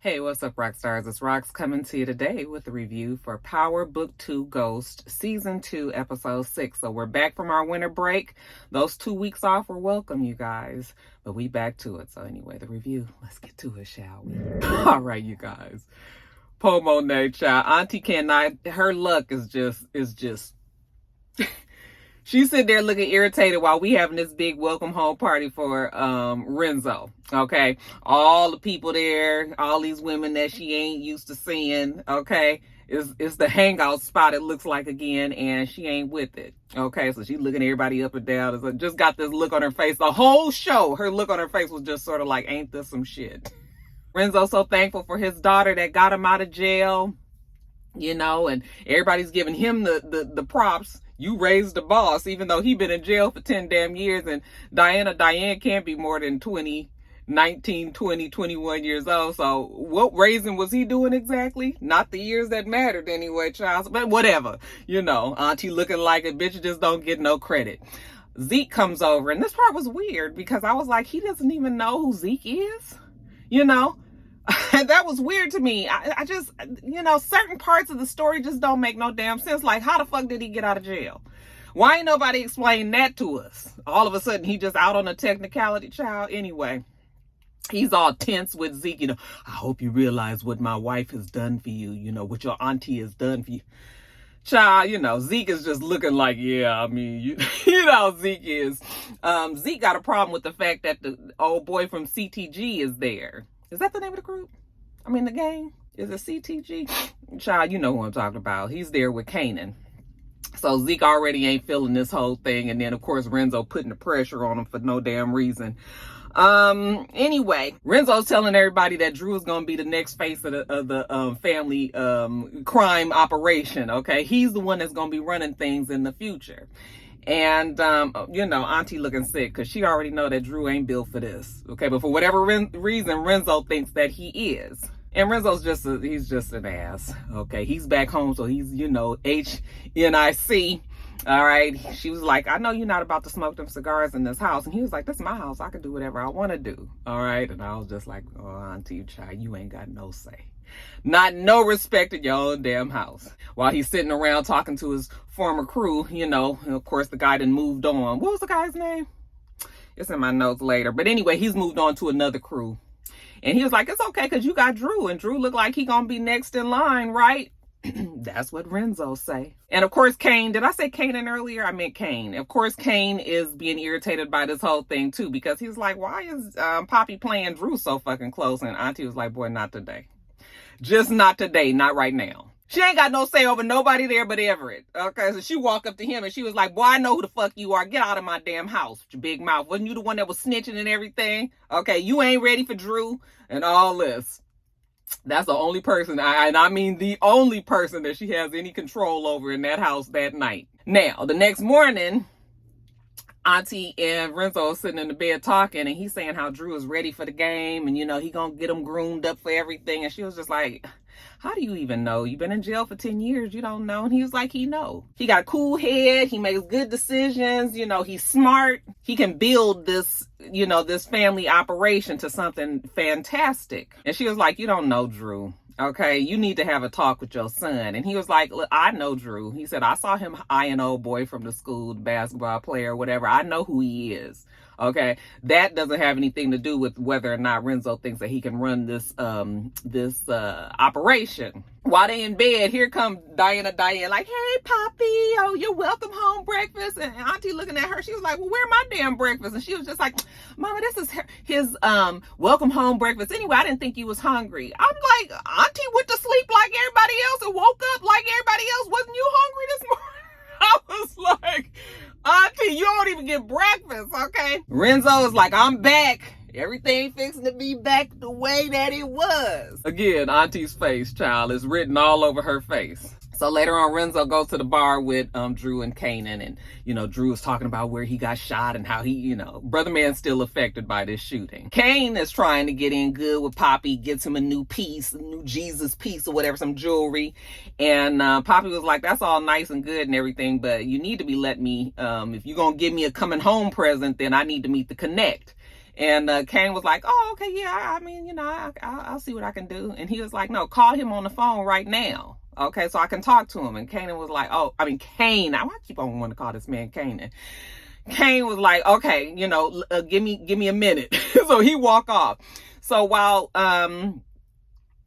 Hey, what's up, rock stars? It's Rox coming to you today with a review for Power Book 2 Ghost Season 2, Episode 6. So we're back from our winter break. Those 2 weeks off were welcome, you guys. But we back to it. So anyway, the review. Let's get to it, shall we? All right, you guys. Pomo child. Auntie cannot, her luck is just she's sitting there looking irritated while we having this big welcome home party for Renzo. Okay. All the people there, all these women that she ain't used to seeing, okay, is the hangout spot it looks like again, and she ain't with it. Okay, so she's looking everybody up and down. It's like, just got this look on her face. The whole show, her look on her face was just sort of like, ain't this some shit? Renzo's so thankful for his daughter that got him out of jail, you know, and everybody's giving him the props. You raised the boss, even though he been in jail for 10 damn years. And Diane can't be more than 19, 20, 21 years old. So what raising was he doing exactly? Not the years that mattered anyway, child. But whatever, you know, auntie looking like a bitch just don't get no credit. Zeke comes over, and this part was weird because I was like, he doesn't even know who Zeke is, you know? And that was weird to me. I just, you know, certain parts of the story just don't make no damn sense. Like, how the fuck did he get out of jail? Why ain't nobody explain that to us? All of a sudden, he just out on a technicality, child. Anyway, he's all tense with Zeke. You know, I hope you realize what my wife has done for you. You know, what your auntie has done for you. Child, you know, Zeke is just looking like, yeah, I mean, you know how Zeke is. Zeke got a problem with the fact that the old boy from CTG is there. Is that the name of the group? I mean, the gang? Is it CTG? Child, you know who I'm talking about. He's there with Kanan. So Zeke already ain't feeling this whole thing. And then, of course, Renzo putting the pressure on him for no damn reason. Anyway, Renzo's telling everybody that Drew is going to be the next face of the family crime operation, okay? He's the one that's going to be running things in the future. And, you know, auntie looking sick because she already know that Drew ain't built for this. Okay, but for whatever reason, Renzo thinks that he is. And Renzo's he's just an ass. Okay, he's back home, so he's, you know, HNIC. All right, she was like, I know you're not about to smoke them cigars in this house. And he was like, this is my house. I can do whatever I want to do. All right, and I was just like, oh, auntie, child, you ain't got no say. Not no respect in your own damn house. While he's sitting around talking to his former crew, you know, and of course the guy done moved on. What was the guy's name? It's in my notes later. But anyway, he's moved on to another crew. And he was like, it's okay because you got Drew. And Drew looked like he gonna be next in line, right? That's what Renzo say. And of course, Kane, did I say Kanan earlier? I meant Kane. Of course, Kane is being irritated by this whole thing too, because he's like, why is Poppy playing Drew so fucking close? And auntie was like, boy, not today. Just not today, not right now. She ain't got no say over nobody there but Everett. Okay, so she walked up to him and she was like, boy, I know who the fuck you are. Get out of my damn house with your big mouth. Wasn't you the one that was snitching and everything? Okay, you ain't ready for Drew and all this. That's the only person, and I mean the only person that she has any control over in that house that night. Now, the next morning, auntie and Renzo are sitting in the bed talking, and he's saying how Drew is ready for the game, and, you know, he gonna get him groomed up for everything. And she was just like, how do you even know? You've been in jail for 10 years. You don't know. And he was like, he know. He got a cool head. He makes good decisions. You know, he's smart. He can build this, you know, this family operation to something fantastic. And she was like, you don't know Drew. Okay, you need to have a talk with your son. And he was like, look, I know Drew. He said, I saw him eyeing old boy from the school, the basketball player, whatever. I know who he is. Okay, that doesn't have anything to do with whether or not Renzo thinks that he can run this operation. While they in bed, here comes Diane like, hey, Poppy, oh, you're welcome home breakfast. And auntie looking at her, she was like, well, where my damn breakfast? And she was just like, Mama, this is his welcome home breakfast. Anyway, I didn't think you was hungry. I'm like, auntie went to sleep like everybody else and woke up like everybody else. Wasn't you hungry this morning? I was like, auntie, you don't even get breakfast, okay? Renzo is like, I'm back. Everything fixing to be back the way that it was. Again, auntie's face, child, is written all over her face. So later on, Renzo goes to the bar with Drew and Kanan, and, you know, Drew is talking about where he got shot and how he, you know, brother man's still affected by this shooting. Kane is trying to get in good with Poppy, gets him a new piece, a new Jesus piece or whatever, some jewelry. And Poppy was like, that's all nice and good and everything, but you need to be letting me, if you're going to give me a coming home present, then I need to meet the connect. And Kane was like, oh, okay, yeah, I mean, I'll see what I can do. And he was like, no, call him on the phone right now. Okay, so I can talk to him. And Kanan was like, Kane. I keep on wanting to call this man Kanan. Kane was like, okay, give me a minute. So he walked off. So while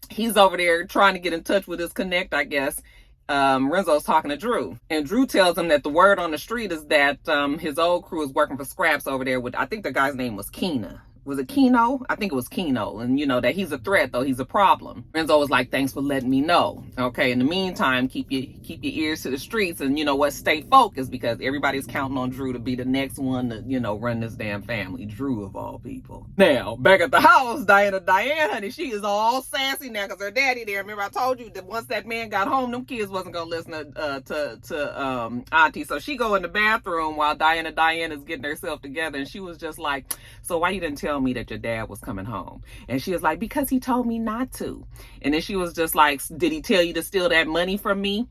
he's over there trying to get in touch with his connect, I guess, Renzo's talking to Drew. And Drew tells him that the word on the street is that his old crew is working for scraps over there with, I think the guy's name was Keena. Was it Keno? I think it was Keno. And that he's a threat, though. He's a problem. Renzo was like, thanks for letting me know. Okay, in the meantime, keep your ears to the streets and stay focused, because everybody's counting on Drew to be the next one to, run this damn family. Drew of all people. Now, back at the house, Diane, honey, she is all sassy now because her daddy there. Remember I told you that once that man got home, them kids wasn't going to listen to Auntie. So she go in the bathroom while Diane is getting herself together, and she was just like, so why you didn't tell me that your dad was coming home? And she was like, because he told me not to. And then she was just like, did he tell you to steal that money from me?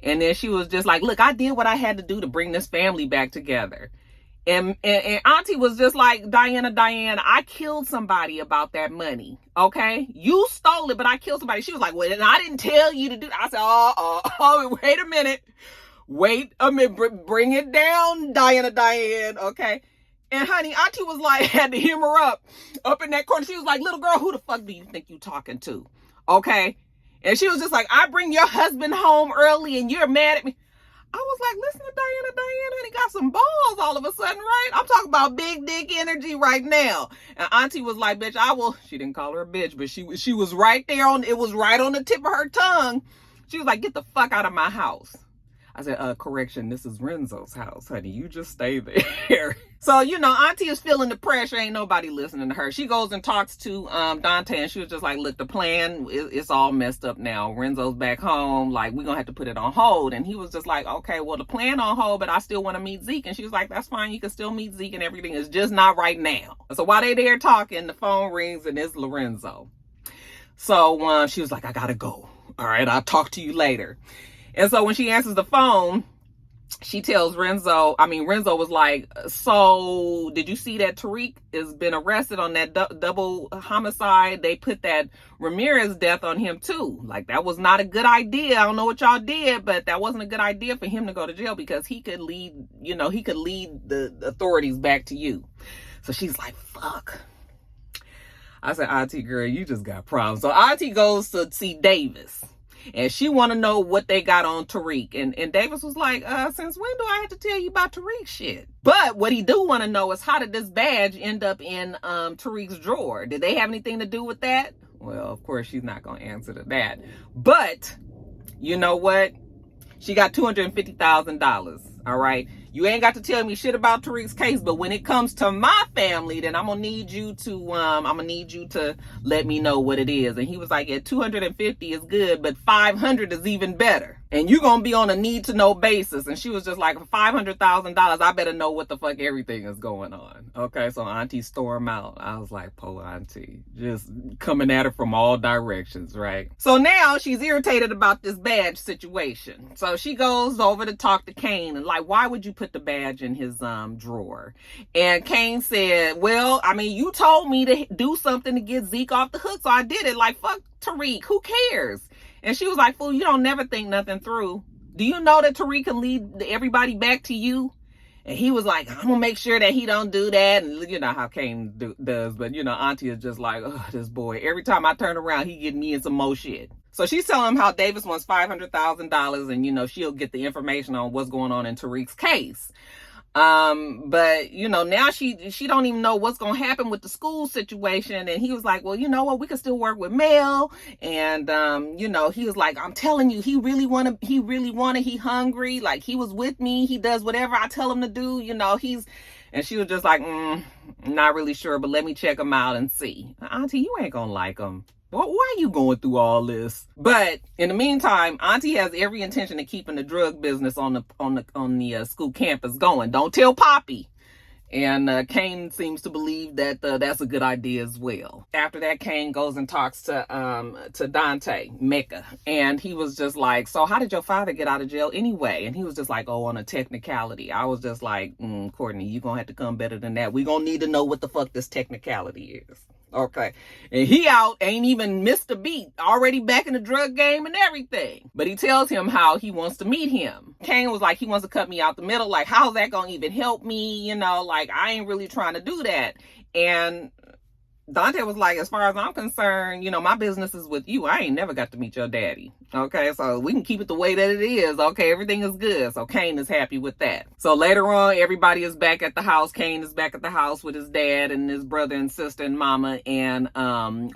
And then she was just like, look, I did what I had to do to bring this family back together. And Auntie was just like, Diane, I killed somebody about that money. Okay, you stole it, but I killed somebody. She was like, well, and I didn't tell you to do that. I said, oh, wait a minute, bring it down, Diane, okay. And honey, Auntie was like, had to hem her up in that corner. She was like, little girl, who the fuck do you think you talking to? Okay. And she was just like, I bring your husband home early and you're mad at me. I was like, listen to Diane, honey, got some balls all of a sudden, right? I'm talking about big dick energy right now. And Auntie was like, bitch, I will. She didn't call her a bitch, but she was right there it was right on the tip of her tongue. She was like, get the fuck out of my house. I said, correction, this is Renzo's house, honey. You just stay there. So, Auntie is feeling the pressure. Ain't nobody listening to her. She goes and talks to Dante, and she was just like, look, the plan, it's all messed up now. Renzo's back home. Like, we're going to have to put it on hold. And he was just like, okay, well, the plan on hold, but I still want to meet Zeke. And she was like, that's fine. You can still meet Zeke and everything. It's just not right now. So while they there talking, the phone rings, and it's Lorenzo. So she was like, I got to go. All right, I'll talk to you later. And so when she answers the phone, she tells Renzo was like, so did you see that Tariq has been arrested on that double homicide? They put that Ramirez death on him too. Like, that was not a good idea. I don't know what y'all did, but that wasn't a good idea for him to go to jail, because he could lead the authorities back to you. So she's like, fuck. I said, Auntie girl, you just got problems. So Auntie goes to see Davis. And she want to know what they got on Tariq. And Davis was like, since when do I have to tell you about Tariq shit? But what he do want to know is, how did this badge end up in Tariq's drawer? Did they have anything to do with that? Well, of course, she's not going to answer to that. But you know what? She got $250,000. All right. You ain't got to tell me shit about Tariq's case, but when it comes to my family, then I'm gonna need you to let me know what it is. And he was like, yeah, 250 is good, but 500 is even better. And you're gonna be on a need to know basis. And she was just like, for $500,000, I better know what the fuck everything is going on. Okay, so Auntie stormed out. I was like, poor Auntie, just coming at her from all directions, right? So now she's irritated about this badge situation. So she goes over to talk to Kane and like, why would you put the badge in his drawer? And Kane said, well, you told me to do something to get Zeke off the hook, so I did it. Like, fuck Tariq, who cares? And she was like, fool, you don't never think nothing through. Do you know that Tariq can lead everybody back to you? And he was like, I'm gonna make sure that he don't do that. And you know how Kane does, but Auntie is just like, oh, this boy, every time I turn around, he get me in some more shit. So she's telling him how Davis wants $500,000, and she'll get the information on what's going on in Tariq's case. But now she don't even know what's gonna happen with the school situation. And he was like, well, you know what, we can still work with Mel. And he was like, I'm telling you, he really wanted, he hungry, like he was with me, he does whatever I tell him to do, and she was just like, not really sure, but let me check him out and see. Auntie, you ain't gonna like him. Why are you going through all this? But in the meantime, Auntie has every intention of keeping the drug business on the school campus going. Don't tell Poppy. And Kane seems to believe that that's a good idea as well. After that, Kane goes and talks to Dante, Mecca. And he was just like, so how did your father get out of jail anyway? And he was just like, oh, on a technicality. I was just like, Courtney, you're going to have to come better than that. We're going to need to know what the fuck this technicality is. Okay. And he out, ain't even missed a beat, already back in the drug game and everything. But he tells him how he wants to meet him. Kane was like, he wants to cut me out the middle. Like, how's that going to even help me? You know, like, I ain't really trying to do that. And Dante was like, as far as I'm concerned, you know, my business is with you. I ain't never got to meet your daddy. Okay, so we can keep it the way that it is. Okay, everything is good. So Kane is happy with that. So later on, everybody is back at the house. Kane is back at the house with his dad and his brother and sister and mama. And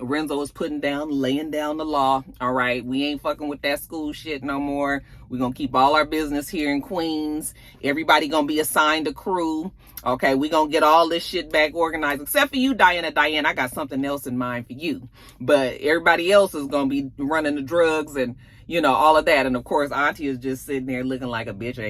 Renzo is laying down the law. All right, we ain't fucking with that school shit no more. We're going to keep all our business here in Queens. Everybody going to be assigned a crew. Okay, we're going to get all this shit back organized. Except for you, Diana. Diane, I got something else in mind for you. But everybody else is going to be running the drugs and, you know, all of that. And of course, Auntie is just sitting there looking like a bitch. I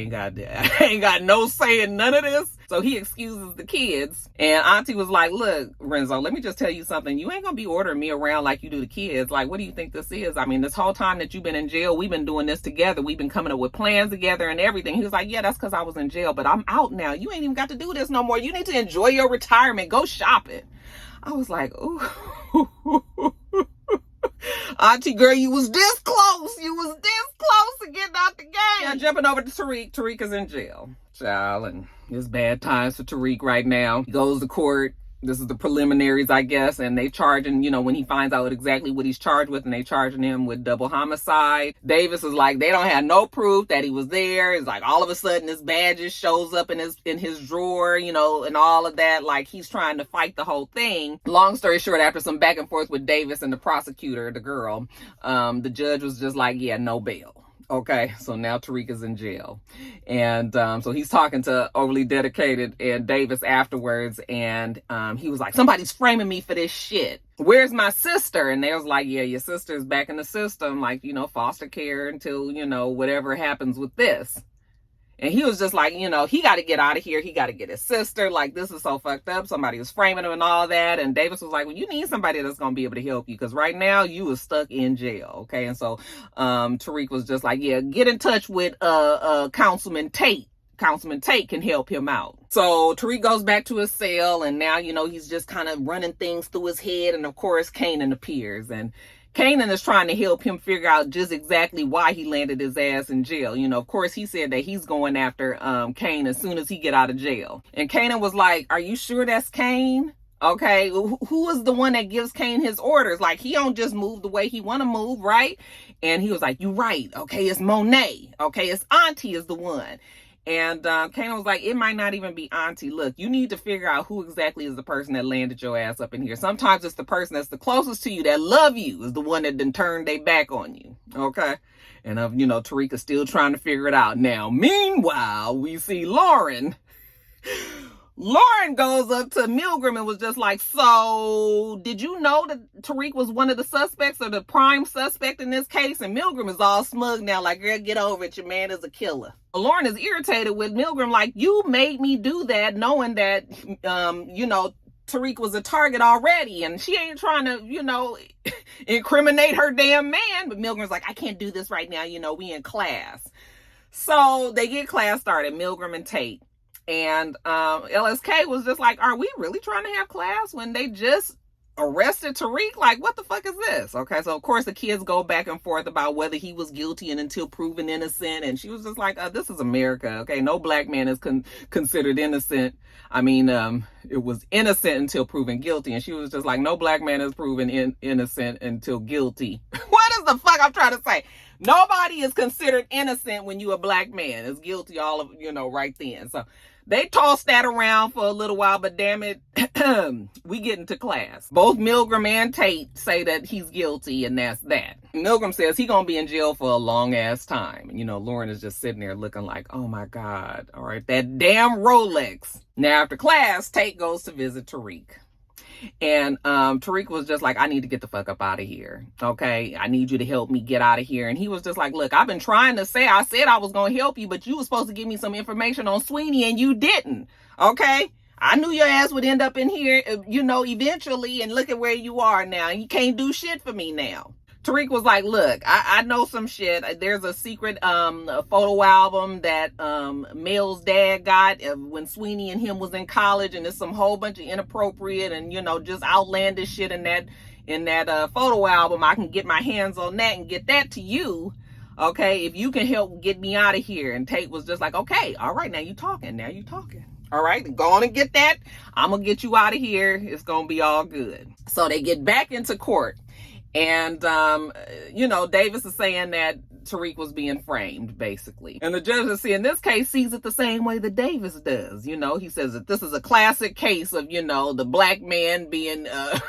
ain't got no say in none of this. So he excuses the kids. And Auntie was like, look, Renzo, let me just tell you something. You ain't going to be ordering me around like you do the kids. Like, what do you think this is? I mean, this whole time that you've been in jail, we've been doing this together. We've been coming up with plans together and everything. He was like, yeah, that's because I was in jail, but I'm out now. You ain't even got to do this no more. You need to enjoy your retirement. Go shopping. I was like, ooh. Auntie girl, you was this close. You was this close to getting out the game. Now jumping over to Tariq. Tariq is in jail. Child, and it's bad times for Tariq right now. He goes to court. This is the preliminaries, I guess, and they charging, you know, when he finds out exactly what he's charged with, and they charging him with double homicide. Davis is like, they don't have no proof that he was there. It's like all of a sudden his badge just shows up in his drawer, you know, and all of that. Like he's trying to fight the whole thing. Long story short, after some back and forth with Davis and the prosecutor, the girl, the judge was just like, yeah, no bail. Okay, so now Tariq is in jail. And so he's talking to Overly Dedicated and Davis afterwards. And he was like, somebody's framing me for this shit. Where's my sister? And they was like, yeah, your sister's back in the system. Like, you know, foster care until, you know, whatever happens with this. And he was just like, you know, he got to get out of here. He got to get his sister. Like, this is so fucked up. Somebody was framing him and all that. And Davis was like, well, you need somebody that's going to be able to help you. Because right now, you are stuck in jail. Okay. And so Tariq was just like, yeah, get in touch with Councilman Tate. Councilman Tate can help him out. So Tariq goes back to his cell. And now, you know, he's just kind of running things through his head. And of course, Kanan appears. And Kanan is trying to help him figure out just exactly why he landed his ass in jail. You know, of course, he said that he's going after Kane as soon as he get out of jail. And Kanan was like, are you sure that's Kane? Okay, who is the one that gives Kane his orders? Like, he don't just move the way he want to move, right? And he was like, you right. Okay, it's Monet. Okay, it's Auntie is the one. And Kanan was like, it might not even be Auntie. Look, you need to figure out who exactly is the person that landed your ass up in here. Sometimes it's the person that's the closest to you that love you is the one that then turned their back on you. Okay. And, you know, Tariq is still trying to figure it out. Now, meanwhile, we see Lauren. Lauren goes up to Milgram and was just like, so did you know that Tariq was one of the suspects or the prime suspect in this case? And Milgram is all smug now, like, girl, get over it. Your man is a killer. Lauren is irritated with Milgram, like, you made me do that knowing that, you know, Tariq was a target already. And she ain't trying to, you know, incriminate her damn man. But Milgram's like, I can't do this right now. You know, we in class. So they get class started, Milgram and Tate. And LSK was just like, are we really trying to have class when they just arrested Tariq? Like, what the fuck is this? Okay, so of course the kids go back and forth about whether he was guilty and until proven innocent. And she was just like, this is America. Okay, no black man is considered innocent. I mean, it was innocent until proven guilty. And she was just like, no black man is proven innocent until guilty. What is the fuck I'm trying to say? Nobody is considered innocent when you a black man. Is guilty all of, you know, right then. So they tossed that around for a little while, but damn it, we get into class. Both Milgram and Tate say that he's guilty, and that's that. Milgram says he's going to be in jail for a long ass time. And, you know, Lauren is just sitting there looking like, oh my God, all right, that damn Rolex. Now, after class, Tate goes to visit Tariq. And Tariq was just like, I need to get the fuck up out of here. Okay, I need you to help me get out of here. And he was just like, look, I've been trying to say, I said I was going to help you, but you were supposed to give me some information on Sweeney and you didn't. Okay, I knew your ass would end up in here, eventually, and look at where you are now. You can't do shit for me now. Tariq was like, look, I know some shit. There's a secret a photo album that Mel's dad got when Sweeney and him was in college, and there's some whole bunch of inappropriate and, just outlandish shit in that photo album. I can get my hands on that and get that to you. Okay, if you can help get me out of here. And Tate was just like, okay, all right, now you talking. All right, go on and get that. I'm going to get you out of here. It's going to be all good. So they get back into court. And, Davis is saying that Tariq was being framed, basically. And the judge, in this case, sees it the same way that Davis does. He says that this is a classic case of, the black man being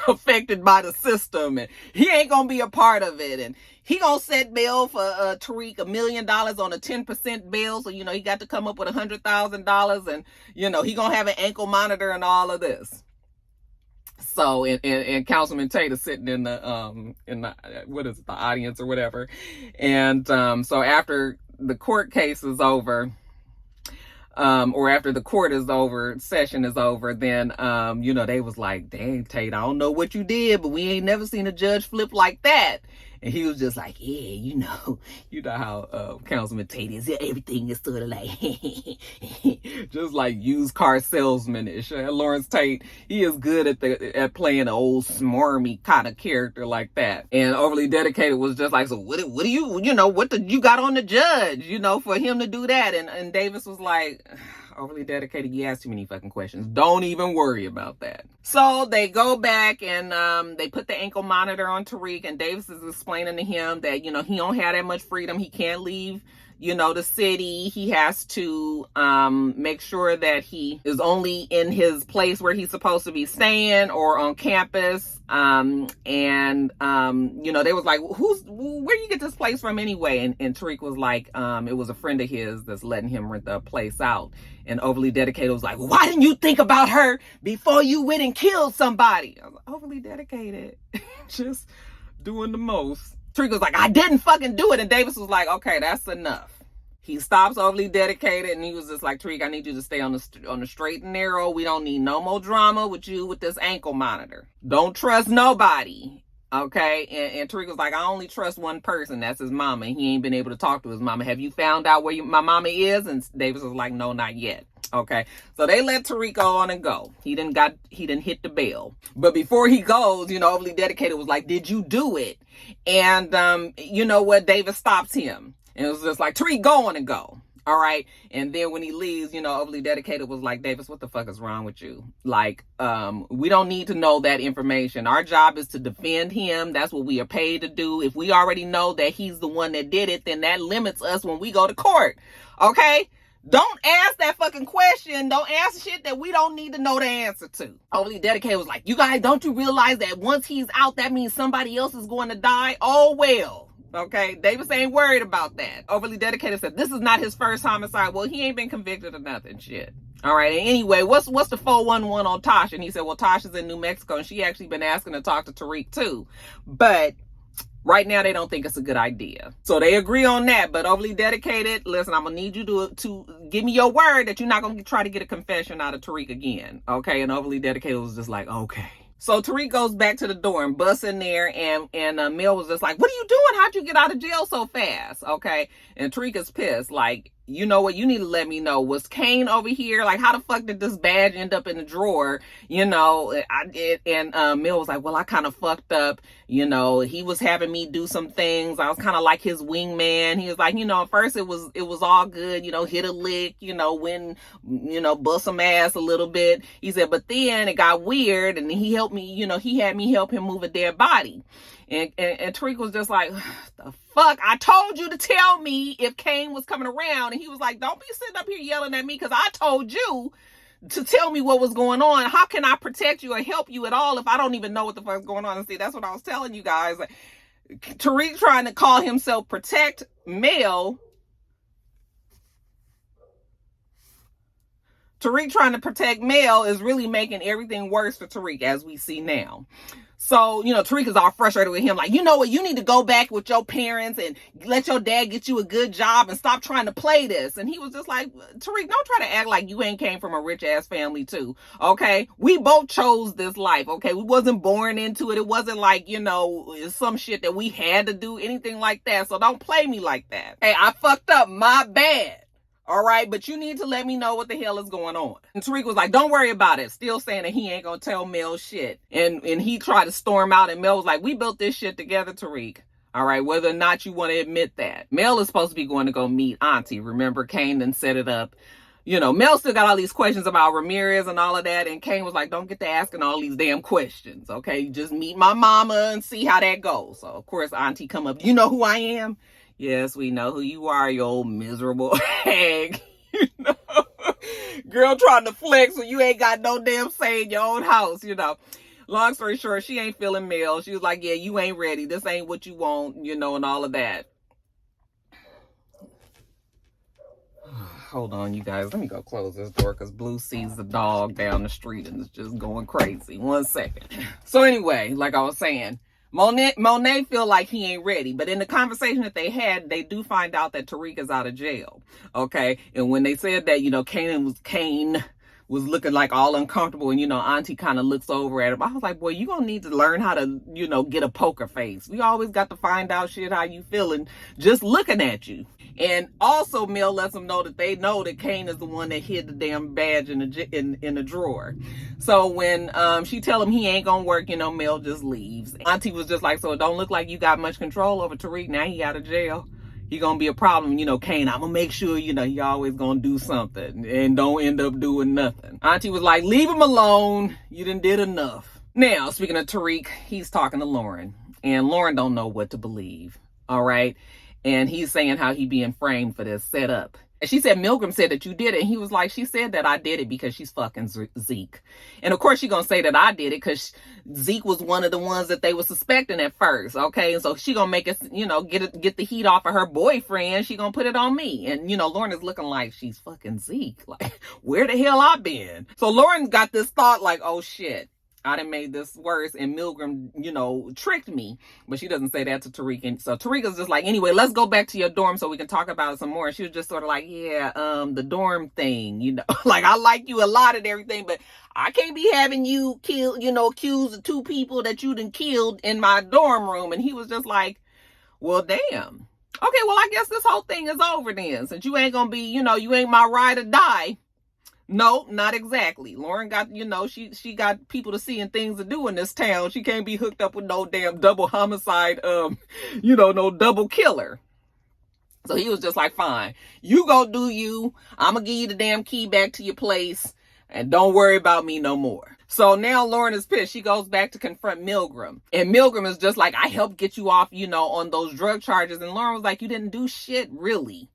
affected by the system. And he ain't going to be a part of it. And he going to set bail for Tariq $1 million on a 10% bail. So, he got to come up with $100,000. And, he going to have an ankle monitor and all of this. So, and Councilman Tate is sitting in the the audience or whatever. And so after the court case is over, or after the court is over, session is over, then, they was like, dang, Tate, I don't know what you did, but we ain't never seen a judge flip like that. And he was just like, yeah, you know how Councilman Tate is. Everything is sort of like, just like used car salesman-ish. Lawrence Tate, he is good at playing an old smarmy kind of character like that. And Overly Dedicated was just like, so what do you got on the judge, for him to do that? And Davis was like, Overly Dedicated, you ask too many fucking questions. Don't even worry about that. So they go back and they put the ankle monitor on Tariq, and Davis is explaining to him that, he don't have that much freedom. He can't leave, the city. He has to make sure that he is only in his place where he's supposed to be staying or on campus. They was like, where you get this place from anyway? And Tariq was like, it was a friend of his that's letting him rent the place out. And Overly Dedicated was like, well, why didn't you think about her before you went and killed somebody? I was like, Overly Dedicated, just doing the most. Tariq was like, I didn't fucking do it. And Davis was like, okay, that's enough. He stops Overly Dedicated, and he was just like, Tariq, I need you to stay on the straight and narrow. We don't need no more drama with you with this ankle monitor. Don't trust nobody. Okay, and Tariq was like, I only trust one person. That's his mama. And he ain't been able to talk to his mama. Have you found out where my mama is? And Davis was like, no, not yet. Okay, so they let Tariq go on and go. He didn't hit the bell. But before he goes, Overly Dedicated was like, did you do it? And Davis stops him. And it was just like, Tariq, go on and go. All right. And then when he leaves, Overly Dedicated was like, Davis, what the fuck is wrong with you? Like, we don't need to know that information. Our job is to defend him. That's what we are paid to do. If we already know that he's the one that did it, then that limits us when we go to court. Okay? Don't ask that fucking question. Don't ask shit that we don't need to know the answer to. Overly Dedicated was like, you guys, don't you realize that once he's out, that means somebody else is going to die? Oh, well. Okay, Davis ain't worried about that. Overly Dedicated said, this is not his first homicide. Well, he ain't been convicted of nothing, shit. All right, and anyway, what's the 411 on Tosh? And he said, well, Tosh is in New Mexico, and she actually been asking to talk to Tariq too. But right now, they don't think it's a good idea. So they agree on that. But Overly Dedicated, listen, I'm going to need you to give me your word that you're not going to try to get a confession out of Tariq again. Okay, and Overly Dedicated was just like, okay. So Tariq goes back to the door and busts in there, and Mel was just like, what are you doing? How'd you get out of jail so fast? Okay. And Tariq is pissed. Like, you know what? You need to let me know. Was Kane over here? Like, how the fuck did this badge end up in the drawer? I did. And Mel was like, well, I kind of fucked up. He was having me do some things. I was kind of like his wingman. He was like, at first it was all good, hit a lick, when, bust some ass a little bit. He said, but then it got weird, and he helped me, he had me help him move a dead body. And Tariq was just like, the fuck? I told you to tell me if Kane was coming around. And he was like, don't be sitting up here yelling at me, because I told you to tell me what was going on. How can I protect you or help you at all if I don't even know what the fuck's going on? And see, that's what I was telling you guys. Like, Tariq trying to call himself Protect Mel. Tariq trying to protect Mel is really making everything worse for Tariq, as we see now. So, Tariq is all frustrated with him. Like, you know what? You need to go back with your parents and let your dad get you a good job and stop trying to play this. And he was just like, Tariq, don't try to act like you ain't came from a rich ass family too. Okay. We both chose this life. Okay. We wasn't born into it. It wasn't like, some shit that we had to do, anything like that. So don't play me like that. Hey, I fucked up. My bad. All right, but you need to let me know what the hell is going on. And Tariq was like, don't worry about it. Still saying that he ain't gonna tell Mel shit. And he tried to storm out, and Mel was like, we built this shit together, Tariq. All right, whether or not you want to admit that. Mel is supposed to be going to go meet Auntie. Remember, Kane done set it up. Mel still got all these questions about Ramirez and all of that. And Kane was like, don't get to asking all these damn questions. Okay, just meet my mama and see how that goes. So, of course, Auntie come up. You know who I am? Yes, we know who you are, you old miserable hag. Girl trying to flex when you ain't got no damn say in your own house, Long story short, she ain't feeling Mel. She was like, yeah, you ain't ready. This ain't what you want, and all of that. Hold on, you guys. Let me go close this door because Blue sees the dog down the street and is just going crazy. 1 second. So anyway, like I was saying, Monet feel like he ain't ready, but in the conversation that they had, they do find out that Tariq is out of jail. Okay, and when they said that, Kane was looking like all uncomfortable, and Auntie kind of looks over at him. I was like, boy, you gonna need to learn how to, get a poker face. We always got to find out shit how you feeling just looking at you. And also, Mel lets them know that they know that Kane is the one that hid the damn badge in the drawer. So when she tell him he ain't gonna work, Mel just leaves. Auntie was just like, so it don't look like you got much control over Tariq. Now he out of jail. He gonna be a problem, Kane. I'm gonna make sure, he always gonna do something and don't end up doing nothing. Auntie was like, leave him alone. You done did enough. Now, speaking of Tariq, he's talking to Lauren, and Lauren don't know what to believe. All right. And he's saying how he being framed for this setup. And she said, Milgram said that you did it. And he was like, she said that I did it because she's fucking Zeke. And of course, she gonna say that I did it because Zeke was one of the ones that they were suspecting at first. Okay. And so she gonna make us, get the heat off of her boyfriend. She gonna put it on me. And, Lauren is looking like she's fucking Zeke. Like, where the hell I been? So Lauren got this thought like, oh shit, I done made this worse, and Milgram, tricked me. But she doesn't say that to Tariq. And so Tariq is just like, anyway, let's go back to your dorm so we can talk about it some more. And she was just sort of like, yeah, the dorm thing, like, I like you a lot and everything, but I can't be having you kill, accuse the 2 people that you done killed in my dorm room. And he was just like, well, damn. Okay, well, I guess this whole thing is over then. Since you ain't gonna be, you ain't my ride or die. No, not exactly. Lauren got, she got people to see and things to do in this town. She can't be hooked up with no damn double homicide, no double killer. So he was just like, fine, you go do you. I'm going to give you the damn key back to your place and don't worry about me no more. So now Lauren is pissed. She goes back to confront Milgram. And Milgram is just like, I helped get you off, on those drug charges. And Lauren was like, you didn't do shit, really.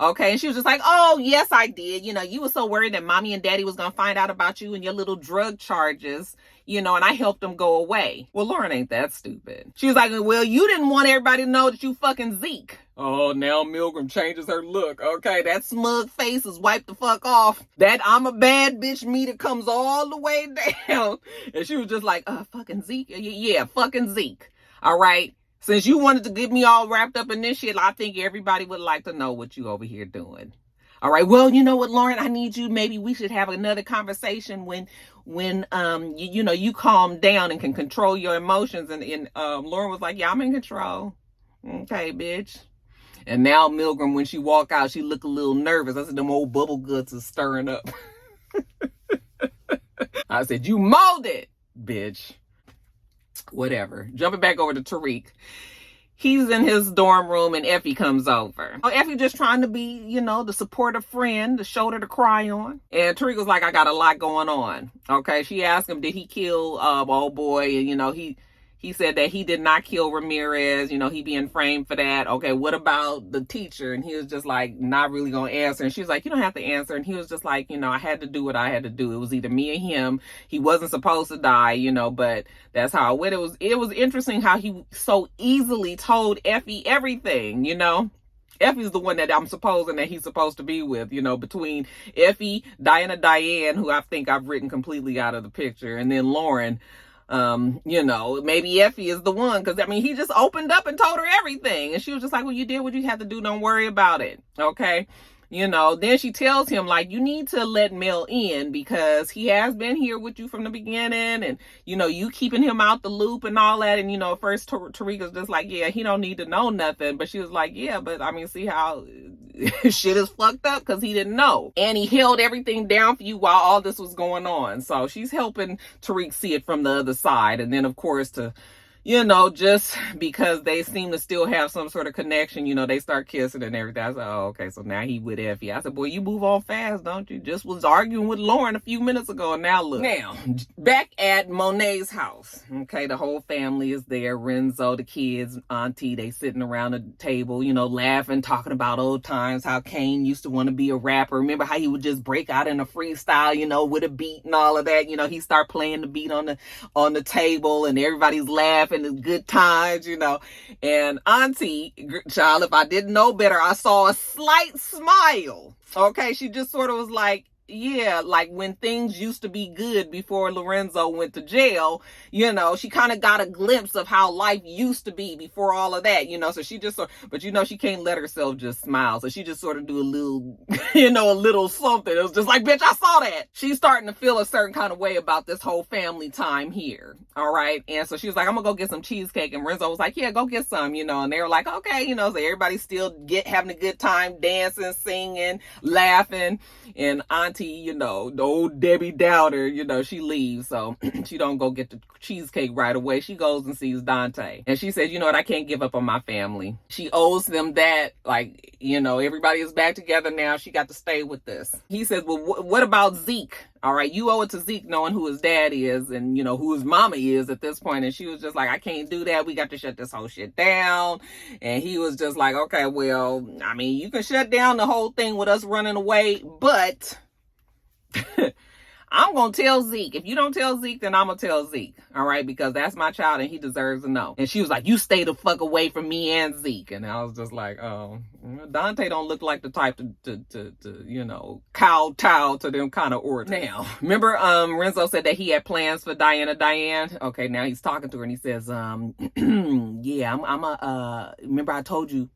Okay, and she was just like, oh, yes, I did. You were so worried that mommy and daddy was going to find out about you and your little drug charges, and I helped them go away. Well, Lauren ain't that stupid. She was like, well, you didn't want everybody to know that you fucking Zeke. Oh, now Milgram changes her look. Okay, that smug face is wiped the fuck off. That I'm a bad bitch meter comes all the way down. And she was just like, fucking Zeke? Yeah, fucking Zeke. All right. Since you wanted to get me all wrapped up in this shit, I think everybody would like to know what you over here doing. All right. Well, you know what, Lauren? I need you. Maybe we should have another conversation when you calm down and can control your emotions. And Lauren was like, yeah, I'm in control. Okay, bitch. And now Milgram, when she walk out, she look a little nervous. I said, them old bubble guts is stirring up. I said, you molded, bitch. Whatever. Jumping back over to Tariq. He's in his dorm room and Effie comes over. Effie just trying to be, the supportive friend, the shoulder to cry on. And Tariq was like, I got a lot going on. Okay. She asked him, did he kill old boy? And, he said that he did not kill Ramirez. He being framed for that. Okay. What about the teacher? And he was just like, not really going to answer. And she was like, you don't have to answer. And he was just like, I had to do what I had to do. It was either me or him. He wasn't supposed to die, but that's how it went. It was interesting how he so easily told Effie everything, Effie's the one that I'm supposing that he's supposed to be with, you know, between Effie, Diane, who I think I've written completely out of the picture, and then Lauren. You know, maybe Effie is the one, because I mean, he just opened up and told her everything, and she was just like, well, you did what you had to do, don't worry about it. Okay. You know, then she tells him, like, you need to let Mel in because he has been here with you from the beginning, and, you know, you keeping him out the loop and all that. And, you know, at first Tarika's just like, yeah, he don't need to know nothing. But she was like, yeah, but I mean, see how shit is fucked up because he didn't know. And he held everything down for you while all this was going on. So she's helping Tariq see it from the other side. And then, of course, you know, just because they seem to still have some sort of connection, you know, they start kissing and everything. I said, oh, okay, so now he with Effie. I said, boy, you move on fast, don't you? Just was arguing with Lauren a few minutes ago, and now look. Now, back at Monet's house, okay, the whole family is there. Renzo, the kids, Auntie, they sitting around the table, you know, laughing, talking about old times, how Kane used to want to be a rapper. Remember how he would just break out in a freestyle, you know, with a beat and all of that. You know, he start playing the beat on the table, and everybody's laughing. And good times, you know. And Auntie, child, if I didn't know better, I saw a slight smile. Okay, she just sort of was like, yeah, like when things used to be good before Lorenzo went to jail, you know, she kind of got a glimpse of how life used to be before all of that, you know. So she just, but you know, she can't let herself just smile. So she just sort of do a little, you know, a little something. It was just like, bitch, I saw that. She's starting to feel a certain kind of way about this whole family time here. All right. And so she was like, I'm gonna go get some cheesecake. And Renzo was like, yeah, go get some, you know. And they were like, okay, you know, so everybody's still having a good time, dancing, singing, laughing. And Auntie, you know, the old Debbie Downer, you know, she leaves. So she don't go get the cheesecake right away. She goes and sees Dante. And she says, you know what, I can't give up on my family. She owes them that. Like, you know, everybody is back together now. She got to stay with this. He says, well, what about Zeke? All right, you owe it to Zeke knowing who his dad is and, you know, who his mama is at this point. And she was just like, I can't do that. We got to shut this whole shit down. And he was just like, okay, well, I mean, you can shut down the whole thing with us running away, but I'm going to tell Zeke. If you don't tell Zeke, then I'm going to tell Zeke. All right, because that's my child and he deserves to know. And she was like, you stay the fuck away from me and Zeke. And I was just like, oh, Dante don't look like the type to you know, kowtow to them kind of orders. Now, remember Renzo said that he had plans for Diane. Okay, now he's talking to her and he says, yeah, remember I told you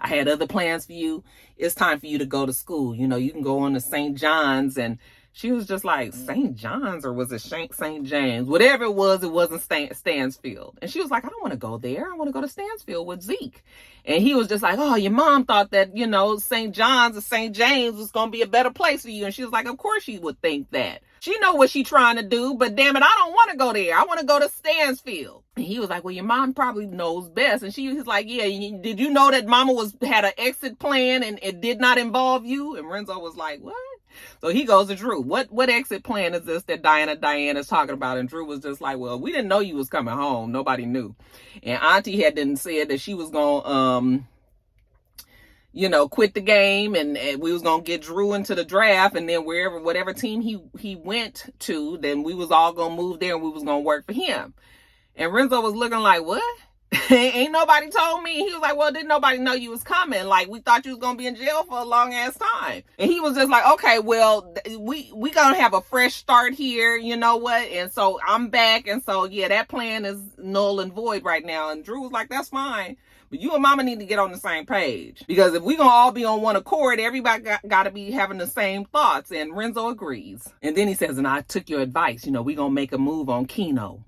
I had other plans for you. It's time for you to go to school. You know, you can go on to St. John's. And she was just like, St. John's, or was it St. James? Whatever it wasn't Stansfield. And she was like, I don't want to go there. I want to go to Stansfield with Zeke. And he was just like, oh, your mom thought that, you know, St. John's or St. James was going to be a better place for you. And she was like, of course she would think that. She know what she trying to do, but damn it, I don't want to go there. I want to go to Stansfield. And he was like, well, your mom probably knows best. And she was like, yeah, did you know that mama had an exit plan and it did not involve you? And Renzo was like, what? So he goes to Drew. What exit plan is this that Diane is talking about? And Drew was just like, well, we didn't know you was coming home. Nobody knew. And Auntie had then said that she was going to, you know, quit the game and we was going to get Drew into the draft. And then whatever team he went to, then we was all going to move there and we was going to work for him. And Renzo was looking like, what? Ain't nobody told me. He was like, well, didn't nobody know you was coming? Like, we thought you was gonna be in jail for a long ass time. And he was just like, okay, well, we gonna have a fresh start here, you know what? And so I'm back, and so yeah, that plan is null and void right now. And Drew was like, that's fine, but you and mama need to get on the same page, because if we gonna all be on one accord, everybody gotta be having the same thoughts. And Renzo agrees. And then he says, and I took your advice, you know, we gonna make a move on Keno.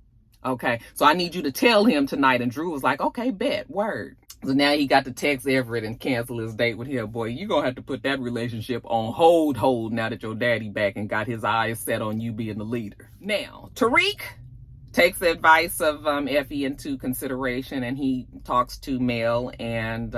Okay, so I need you to tell him tonight. And Drew was like, okay, bet, word. So now he got to text Everett and cancel his date with him. Boy, you're going to have to put that relationship on hold now that your daddy back and got his eyes set on you being the leader. Now, Tariq takes the advice of Effie into consideration, and he talks to Mel. And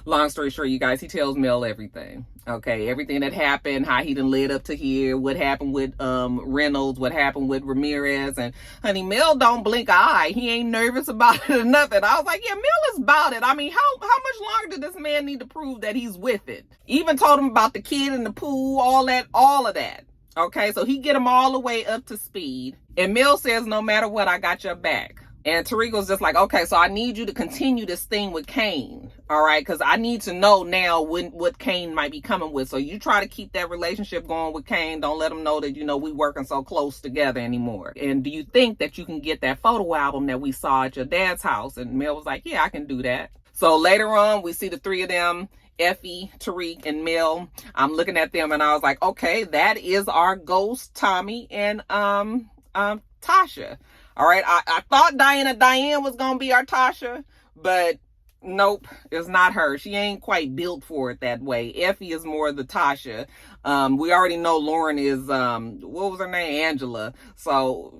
long story short, you guys, he tells Mel everything. Okay, everything that happened, how he done led up to here, what happened with Reynolds, what happened with Ramirez. And honey, Mel don't blink an eye. He ain't nervous about it or nothing. I was like, yeah, Mel is about it. I mean, how much longer did this man need to prove that he's with it? Even told him about the kid in the pool, all of that. Okay, so he get him all the way up to speed. And Mel says, no matter what, I got your back. And Tariq was just like, okay, so I need you to continue this thing with Kane. All right. Cause I need to know now what Kane might be coming with. So you try to keep that relationship going with Kane. Don't let him know that, we working so close together anymore. And do you think that you can get that photo album that we saw at your dad's house? And Mel was like, yeah, I can do that. So later on, we see the three of them, Effie, Tariq, and Mel. I'm looking at them and I was like, okay, that is our ghost, Tommy and Tasha. All right, I thought Diane was gonna be our Tasha, but nope, it's not her. She ain't quite built for it that way. Effie is more the Tasha. We already know Lauren is what was her name, Angela. So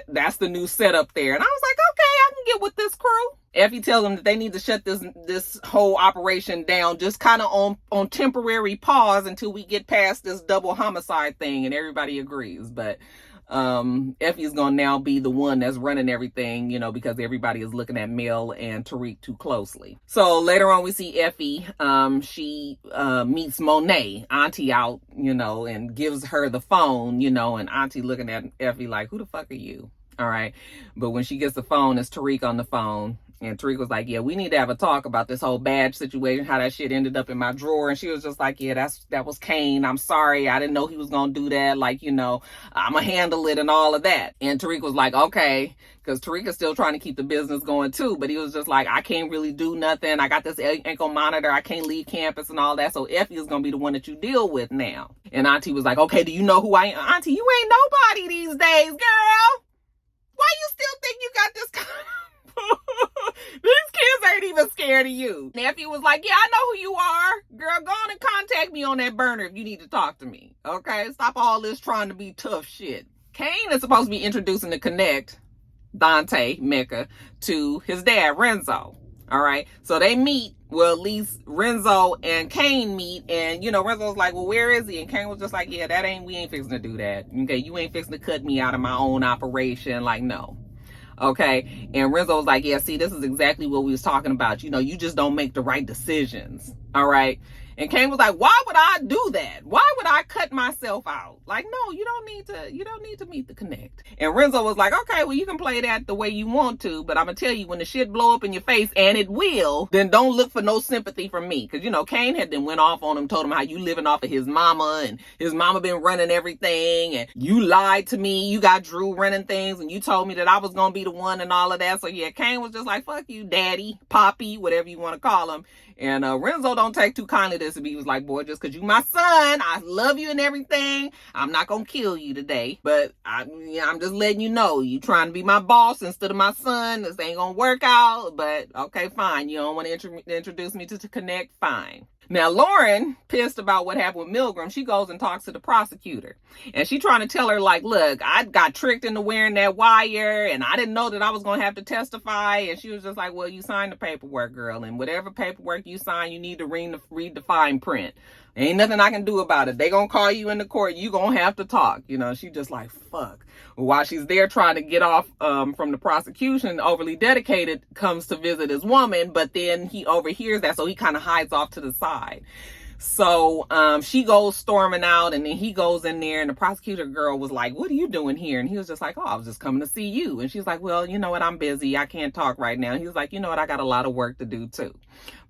that's the new setup there. And I was like, okay, I can get with this crew. Effie tells them that they need to shut this whole operation down, just kind of on temporary pause until we get past this double homicide thing, and everybody agrees. But Effie's gonna now be the one that's running everything, because everybody is looking at Mel and Tariq too closely. So later on we see Effie, she meets Monet, Auntie out, and gives her the phone, and Auntie looking at Effie like, who the fuck are you? All right. But when she gets the phone, it's Tariq on the phone. And Tariq was like, yeah, we need to have a talk about this whole badge situation, how that shit ended up in my drawer. And she was just like, yeah, that was Kane. I'm sorry. I didn't know he was going to do that. Like, I'm going to handle it and all of that. And Tariq was like, okay, because Tariq is still trying to keep the business going too. But he was just like, I can't really do nothing. I got this ankle monitor. I can't leave campus and all that. So Effie is going to be the one that you deal with now. And Auntie was like, okay, do you know who I am? Auntie, you ain't nobody these days, girl. Why you still think you got this kind of... These kids ain't even scared of you. Nephew was like, yeah, I know who you are. Girl, go on and contact me on that burner if you need to talk to me. Okay? Stop all this trying to be tough shit. Kane is supposed to be introducing the Connect, Dante, Mecca, to his dad, Renzo. All right? So they meet. Well, at least Renzo and Kane meet. And, Renzo's like, well, where is he? And Kane was just like, yeah, we ain't fixing to do that. Okay? You ain't fixing to cut me out of my own operation. Like, no. Okay. And Renzo was like, yeah, see, this is exactly what we was talking about. You just don't make the right decisions. All right. And Kane was like, why would I do that? Why would I cut myself out? Like, no, you don't need to meet the Connect. And Renzo was like, okay, well, you can play that the way you want to, but I'm gonna tell you, when the shit blow up in your face, and it will, then don't look for no sympathy from me. Cause Kane had then went off on him, told him how you living off of his mama, and his mama been running everything, and you lied to me, you got Drew running things, and you told me that I was gonna be the one and all of that. So yeah, Kane was just like, fuck you, daddy, poppy, whatever you want to call him. And Renzo don't take too kindly to this. And he was like, boy, just because you my son, I love you and everything, I'm not going to kill you today. But I'm just letting you know, you trying to be my boss instead of my son. This ain't going to work out. But okay, fine. You don't want to introduce me to Connect? Fine. Now, Lauren, pissed about what happened with Milgram, she goes and talks to the prosecutor. And she trying to tell her, like, look, I got tricked into wearing that wire, and I didn't know that I was going to have to testify. And she was just like, well, you signed the paperwork, girl. And whatever paperwork you sign, you need to read the fine print. Ain't nothing I can do about it. They gonna call you in the court. You gonna have to talk. She just like, fuck. While she's there trying to get off from the prosecution, Overly Dedicated comes to visit his woman, but then he overhears that, so he kind of hides off to the side. So she goes storming out, and then he goes in there, and the prosecutor girl was like, what are you doing here? And he was just like, oh, I was just coming to see you. And she's like, well, you know what? I'm busy. I can't talk right now. And he was like, you know what? I got a lot of work to do too.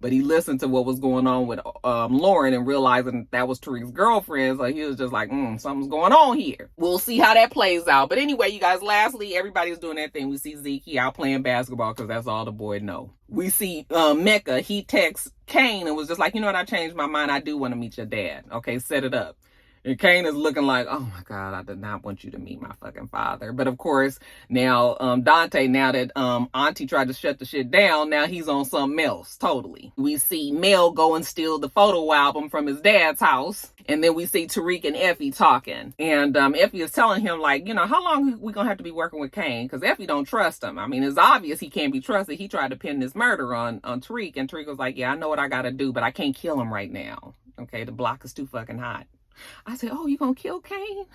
But he listened to what was going on with Lauren and realizing that was Tariq's girlfriend. So he was just like, something's going on here. We'll see how that plays out. But anyway, you guys, lastly, everybody's doing their thing. We see Zeke out playing basketball because that's all the boy know. We see Mecca. He texts Kane and was just like, you know what? I changed my mind. I do want to meet your dad. Okay, set it up. And Kane is looking like, oh my God, I did not want you to meet my fucking father. But of course, now Dante, now that Auntie tried to shut the shit down, now he's on something else, totally. We see Mel go and steal the photo album from his dad's house. And then we see Tariq and Effie talking. And Effie is telling him, like, how long we going to have to be working with Kane? Because Effie don't trust him. I mean, it's obvious he can't be trusted. He tried to pin this murder on Tariq. And Tariq was like, yeah, I know what I got to do, but I can't kill him right now. Okay, the block is too fucking hot. I said, oh, you gonna kill Kane?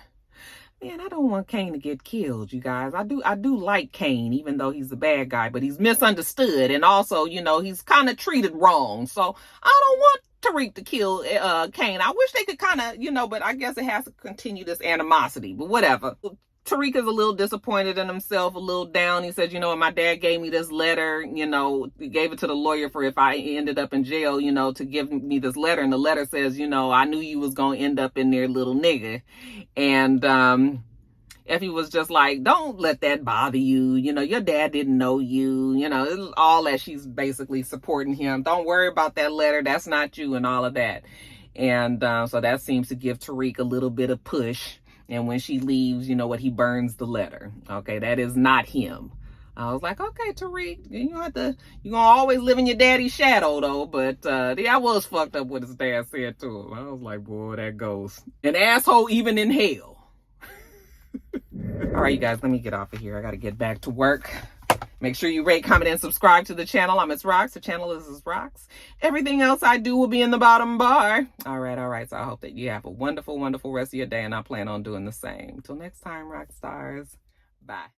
Man, I don't want Kane to get killed, you guys. I do like Kane, even though he's a bad guy, but he's misunderstood. And also, he's kind of treated wrong. So I don't want Tariq to kill Kane. I wish they could kind of, but I guess it has to continue this animosity, but whatever. Tariq is a little disappointed in himself, a little down. He said, you know, my dad gave me this letter, you know, he gave it to the lawyer for if I ended up in jail, you know, to give me this letter. And the letter says, you know, I knew you was going to end up in there, little nigga. And Effie was just like, don't let that bother you. You know, your dad didn't know you. You know, all that. She's basically supporting him. Don't worry about that letter. That's not you and all of that. And so that seems to give Tariq a little bit of push. And when she leaves, you know what, he burns the letter. Okay, that is not him. I was like, okay, Tariq, you gonna always live in your daddy's shadow though. But yeah, I was fucked up what his dad said to him. I was like, boy, that goes an asshole even in hell. All right, you guys, let me get off of here. I gotta get back to work. Make sure you rate, comment, and subscribe to the channel. I'm itsrox. The channel is itsrox. Everything else I do will be in the bottom bar. All right. So I hope that you have a wonderful, wonderful rest of your day, and I plan on doing the same. Till next time, rock stars. Bye.